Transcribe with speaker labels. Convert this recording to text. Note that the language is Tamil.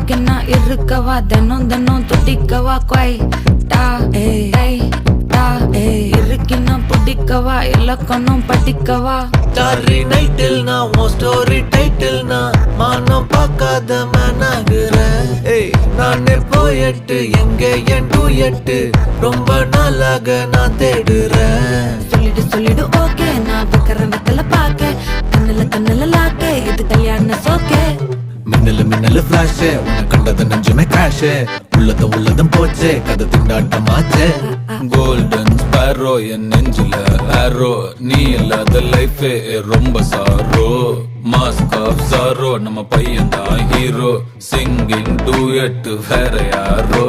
Speaker 1: ஓகே நான் இருக்கவா தினம் தினம் துடிக்கவா கொய் டா ஏய் டா இருக்கினா பிடிக்கவா இலக்கணம் படிக்கவா
Speaker 2: ஸ்டாரி நைட்டில் நான் உன் ஸ்டோரி டைட்டில் நான் மானம் பார்க்காத மேனாகிறேன். நானே போயிட்டு எங்கே என் டூயட்டு ரொம்ப நாளாக நான் தேடுறேன்.
Speaker 1: சொல்லிடு ஓகே நான் வைக்கிற வெத்தல பாக்க கண்ணுல லாக்கே இது கல்யாண சோக்கே.
Speaker 2: மின்னலு ஃபிளாஷ் உன்னை கண்டது நெஞ்சுமே கிராஷ் உள்ளதும் போச்சே கதை திண்டாட்டமாச்சே.
Speaker 3: கோல்டன் ஸ்பேரோ என் நெஞ்சில ஆரோ நீ இல்லாத லைஃபே ரொம்ப சாரோ. மாஸ்க் ஆஃப் சாரோ நம்ம பையன் தான் ஹீரோ சிங்கிங் டூயட் வேற யாரோ.